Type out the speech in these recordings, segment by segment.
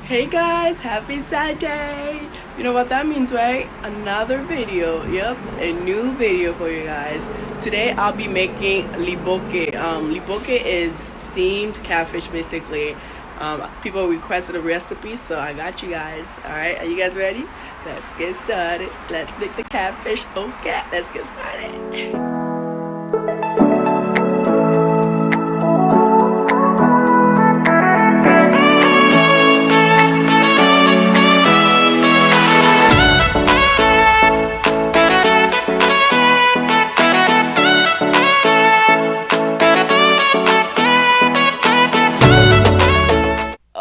Hey guys, happy Saturday! You know what that means, right? Another video. Yep, a new video for you guys. Today I'll be making liboke. Liboke is steamed catfish, basically. People requested a recipe, so I got you guys. Alright, are you guys ready? Let's get started. Let's make the catfish. Okay, let's get started.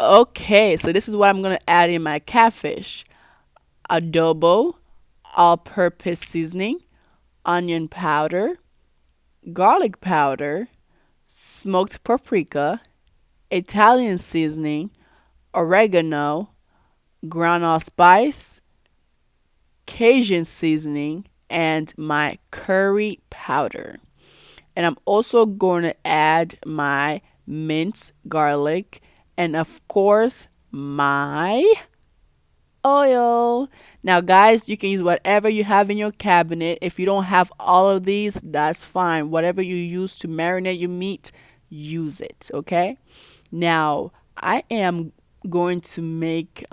Okay, so this is what I'm gonna add in my catfish: adobo, all-purpose seasoning, onion powder, garlic powder, smoked paprika, Italian seasoning, oregano, ground allspice, Cajun seasoning, and my curry powder. And I'm also going to add my minced garlic and, of course, my oil. Now, guys, you can use whatever you have in your cabinet. If you don't have all of these, that's fine. Whatever you use to marinate your meat, use it, okay? Now, I am going to make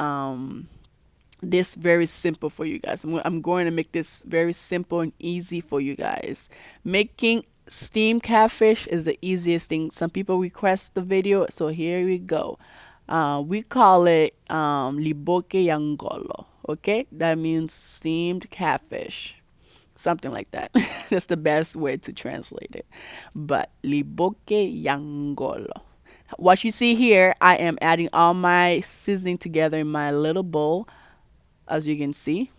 this very simple for you guys. I'm going to make this very simple and easy for you guys. Making steamed catfish is the easiest thing. Some people request the video, so here we go. We call it Liboke Ngolo. Okay, that means steamed catfish, something like that. That's the best way to translate it. But Liboke Ngolo. What you see here, I am adding all my seasoning together in my little bowl, as you can see.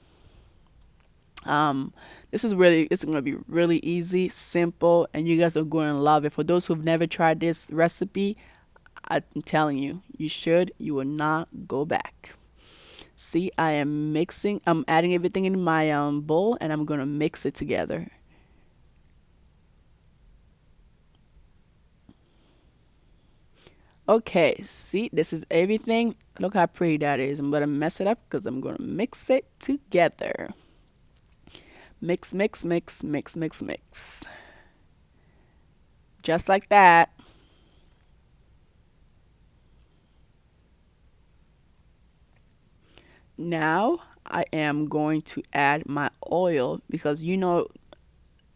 This is really, it's going to be really easy, simple, and you guys are going to love it. For those who've never tried this recipe, I'm telling you, you will not go back. See, I'm adding everything in my bowl, and I'm going to mix it together. Okay, see, this is everything. Look how pretty that is. I'm going to mess it up because I'm going to mix it together. Mix, mix, mix, mix, mix, mix. Just like that. Now I am going to add my oil because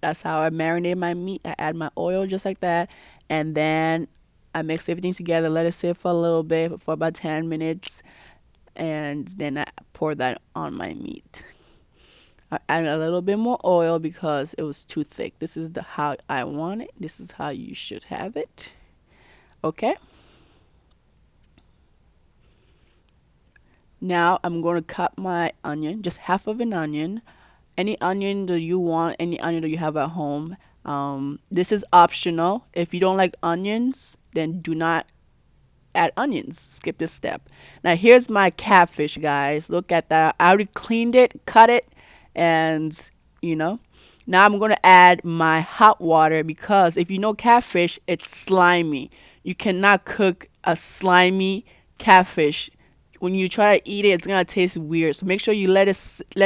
that's how I marinate my meat. I add my oil just like that, and then I mix everything together, let it sit for a little bit, for about 10 minutes, and then I pour that on my meat. I added a little bit more oil because it was too thick. This is the how I want it. This is how you should have it. Okay. Now I'm going to cut my onion, just half of an onion. Any onion that you want, any onion that you have at home. This is optional. If you don't like onions, then do not add onions. Skip this step. Now here's my catfish, guys. Look at that. I already cleaned it, cut it, and you know. Now I'm going to add my hot water because if you know catfish, it's slimy. You cannot cook a slimy catfish. When you try to eat it, it's gonna taste weird. So make sure you let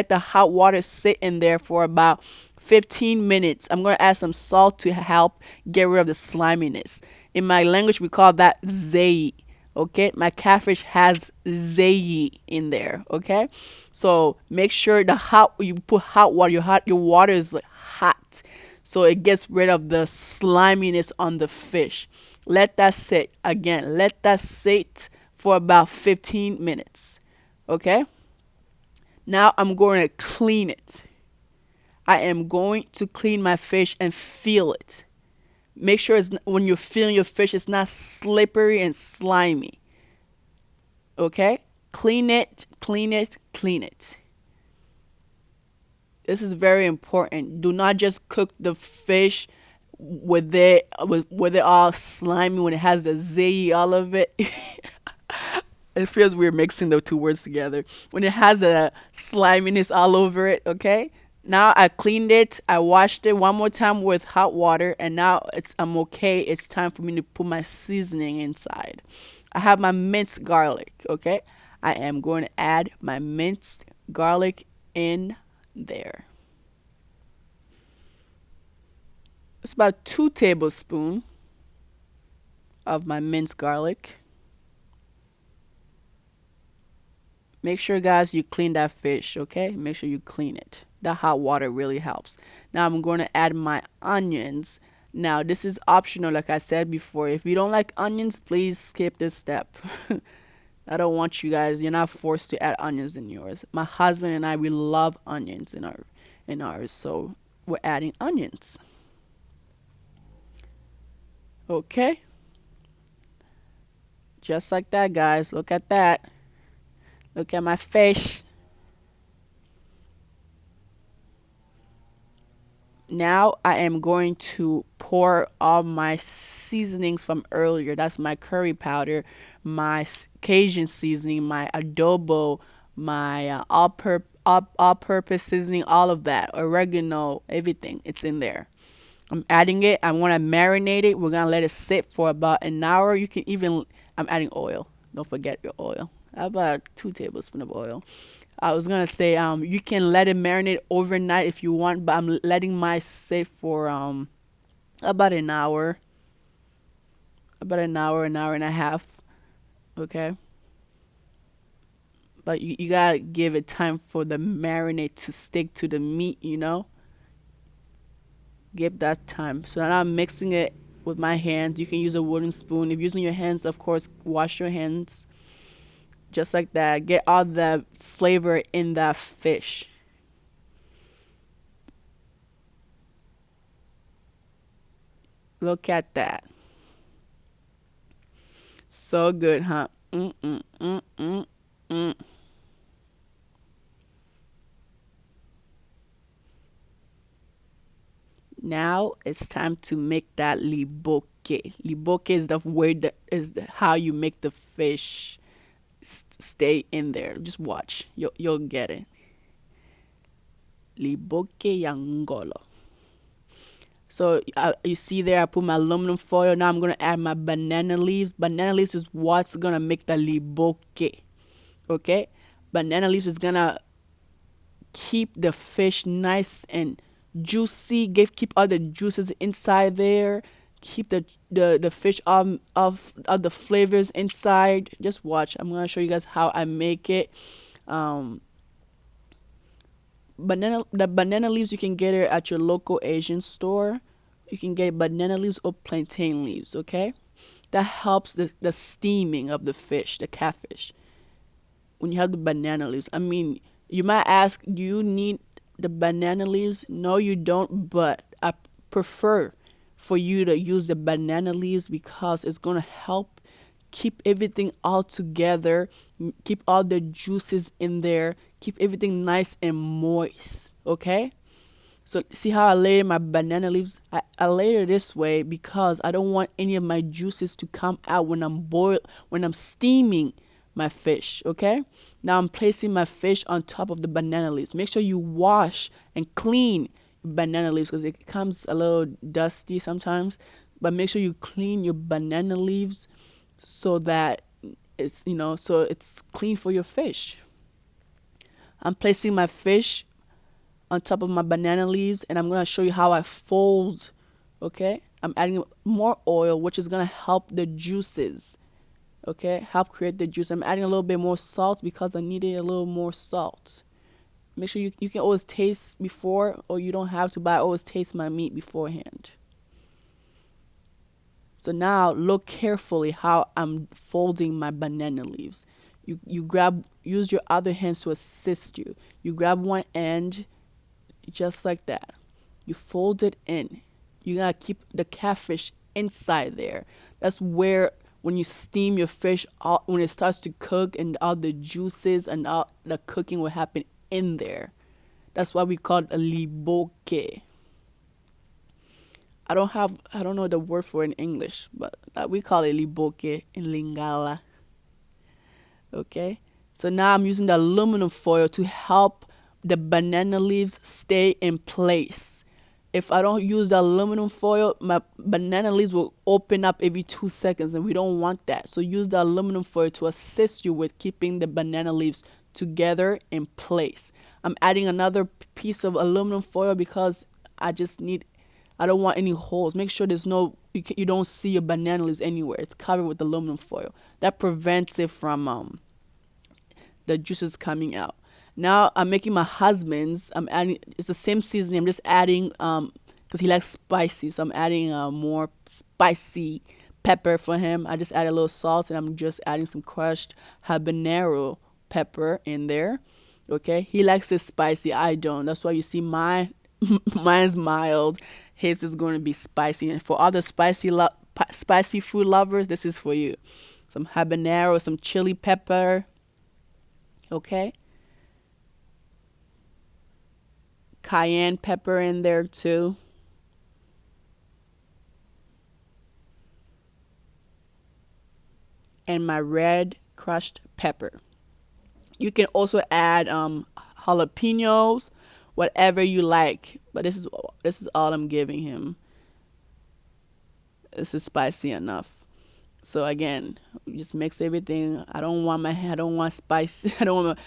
the hot water sit in there for about 15 minutes. I'm gonna add some salt to help get rid of the sliminess. In my language, we call that zei. Okay, my catfish has zei in there. Okay, so make sure you put hot water. Your water is like hot, so it gets rid of the sliminess on the fish. Let that sit again. Let that sit for about 15 minutes. Okay? Now I'm going to clean it. I am going to clean my fish and feel it. Make sure when you're feeling your fish, it's not slippery and slimy. Okay? Clean it, clean it, clean it. This is very important. Do not just cook the fish with it all slimy when it has the zay all of it. It feels weird mixing the two words together. When it has a sliminess all over it, okay? Now I cleaned it. I washed it one more time with hot water, and now I'm okay. It's time for me to put my seasoning inside. I have my minced garlic, okay? I am going to add my minced garlic in there. It's about 2 tablespoons of my minced garlic. Make sure, guys, you clean that fish, okay? Make sure you clean it. The hot water really helps. Now I'm going to add my onions. Now, this is optional, like I said before. If you don't like onions, please skip this step. I don't want you guys, you're not forced to add onions in yours. My husband and I, we love onions in ours, so we're adding onions. Okay? Just like that, guys. Look at that. Look at my fish. Now I am going to pour all my seasonings from earlier. That's my curry powder, my Cajun seasoning, my adobo, my all-purpose seasoning, all of that, oregano, everything. It's in there. I'm adding it. I want to marinate it. We're gonna let it sit for about an hour. You can even. I'm adding oil. Don't forget your oil. About 2 tablespoons of oil. I was gonna say you can let it marinate overnight if you want, but I'm letting mine sit for about an hour, an hour and a half. Okay, but you gotta give it time for the marinade to stick to the meat. Give that time. So now I'm mixing it with my hands. You can use a wooden spoon. If you're using your hands, of course, wash your hands just like that. Get all the flavor in that fish. Look at that. So good, huh? Mm. Now it's time to make that liboke. Liboke is the way that is how you make the fish stay in there. Just watch. You'll get it. Liboke ya Ngolo. So you see there, I put my aluminum foil. Now I'm gonna add my banana leaves. Banana leaves is what's gonna make the liboke. Okay, banana leaves is gonna keep the fish nice and juicy. Keep all the juices inside there. Keep the fish of the flavors inside. Just watch. I'm gonna show you guys how I make it. Um, the banana leaves you can get it at your local Asian store. You can get banana leaves or plantain leaves. Okay, that helps the steaming of the fish, the catfish. When you have the banana leaves, I mean, you might ask, do you need the banana leaves? No, you don't. But I prefer for you to use the banana leaves because it's gonna help keep everything all together, keep all the juices in there, keep everything nice and moist. Okay? So see how I layer my banana leaves? I layer this way because I don't want any of my juices to come out when I'm steaming my fish. Okay? Now I'm placing my fish on top of the banana leaves. Make sure you wash and clean your banana leaves because it comes a little dusty sometimes. But make sure you clean your banana leaves so that so it's clean for your fish. I'm placing my fish on top of my banana leaves and I'm going to show you how I fold. Okay, I'm adding more oil, which is going to help the juices. Okay, help create the juice. I'm adding a little bit more salt because I needed a little more salt. Make sure you can always taste before, or you don't have to, but I always taste my meat beforehand. So now look carefully how I'm folding my banana leaves. Use your other hands to assist you. You grab one end just like that. You fold it in. You gotta keep the catfish inside there. That's where when you steam your fish, when it starts to cook and all the juices and all the cooking will happen in there. That's why we call it a liboke. I don't know the word for it in English, but we call it liboke in Lingala. Okay, so now I'm using the aluminum foil to help the banana leaves stay in place. if I don't use the aluminum foil, my banana leaves will open up every 2 seconds, and we don't want that. So use the aluminum foil to assist you with keeping the banana leaves together in place. I'm adding another piece of aluminum foil because I don't want any holes. Make sure there's no, you don't see your banana leaves anywhere. It's covered with aluminum foil. That prevents it from the juices coming out. Now I'm making my husband's. I'm adding, it's the same seasoning. I'm just adding because he likes spicy, so I'm adding more spicy pepper for him. I just add a little salt, and I'm just adding some crushed habanero pepper in there. Okay, he likes it spicy. I don't. That's why you see mine's mild. His is going to be spicy. And for other spicy food lovers, this is for you. Some habanero, some chili pepper. Okay, cayenne pepper in there too. And my red crushed pepper. You can also add jalapenos, whatever you like. But this is all I'm giving him. This is spicy enough. So again, we just mix everything. I don't want spicy. I don't want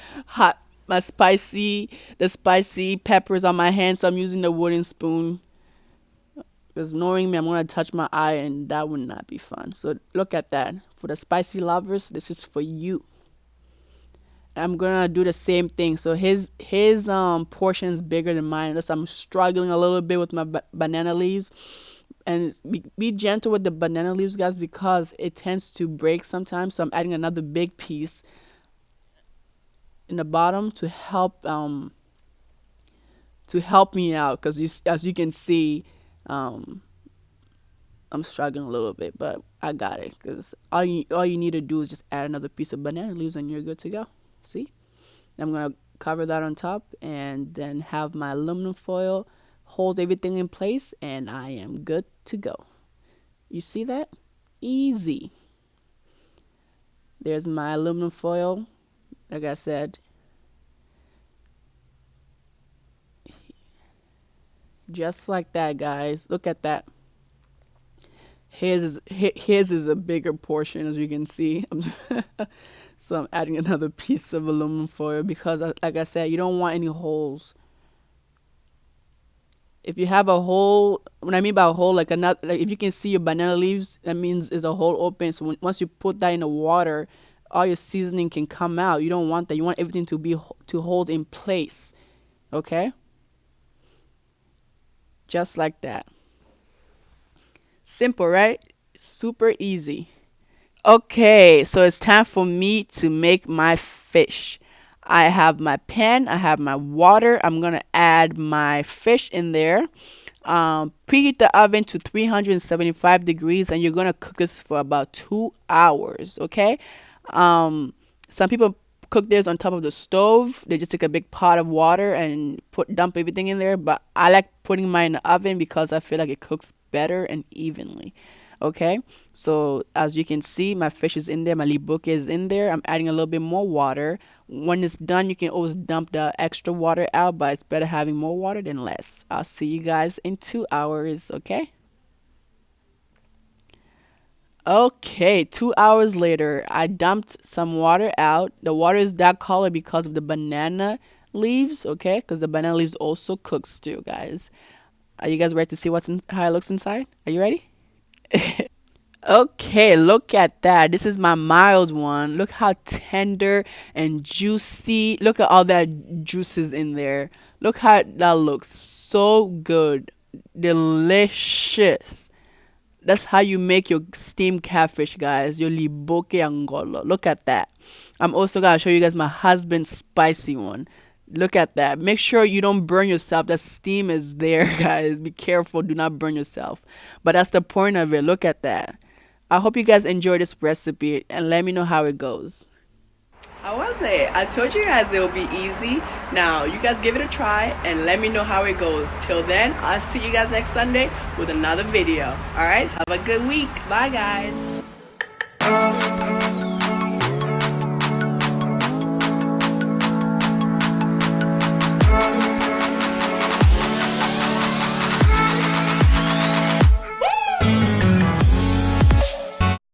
my spicy the spicy peppers on my hand. So I'm using the wooden spoon. Because knowing me, I'm gonna touch my eye, and that would not be fun. So look at that. For the spicy lovers, this is for you. I'm gonna do the same thing. So his portion is bigger than mine. Thus I'm struggling a little bit with my banana leaves. And be gentle with the banana leaves, guys, because it tends to break sometimes. So I'm adding another big piece in the bottom to help me out. Because as you can see, um, I'm struggling a little bit, but I got it. Because all you need to do is just add another piece of banana leaves, and you're good to go. See, I'm gonna cover that on top, and then have my aluminum foil hold everything in place, and I am good to go. You see that? Easy. There's my aluminum foil. Like I said, just like that, guys. Look at that. His is a bigger portion, as you can see. So I'm adding another piece of aluminum foil because, like I said, you don't want any holes. If you have a hole, when I mean by a hole, like another, like if you can see your banana leaves, that means there's a hole open. So once you put that in the water, all your seasoning can come out. You don't want that. You want everything to hold in place. Okay, just like that. Simple, right? Super easy. Okay, so it's time for me to make my fish. I have my pan, I have my water. I'm gonna add my fish in there. Preheat the oven to 375 degrees, and you're gonna cook this for about 2 hours. Okay. Some people cook theirs on top of the stove. They just take a big pot of water and dump everything in there. But I like putting mine in the oven because I feel like it cooks better and evenly. Okay, so as you can see, my fish is in there, my liboke is in there. I'm adding a little bit more water. When it's done, you can always dump the extra water out, but it's better having more water than less. I'll see you guys in 2 hours. Okay. Okay, 2 hours later, I dumped some water out. The water is that color because of the banana leaves, okay? Because the banana leaves also cooks too, guys. Are you guys ready to see how it looks inside? Are you ready? Okay, look at that. This is my mild one. Look how tender and juicy. Look at all that juices in there. Look how that looks. So good. Delicious. That's how you make your steamed catfish, guys. Your liboke angolo. Look at that. I'm also gonna show you guys my husband's spicy one. Look at that. Make sure you don't burn yourself. The steam is there, guys. Be careful. Do not burn yourself. But that's the point of it. Look at that. I hope you guys enjoy this recipe, and let me know how it goes. How was it? I told you guys it will be easy. Now, you guys give it a try and let me know how it goes. Till then, I'll see you guys next Sunday with another video. Alright? Have a good week. Bye, guys.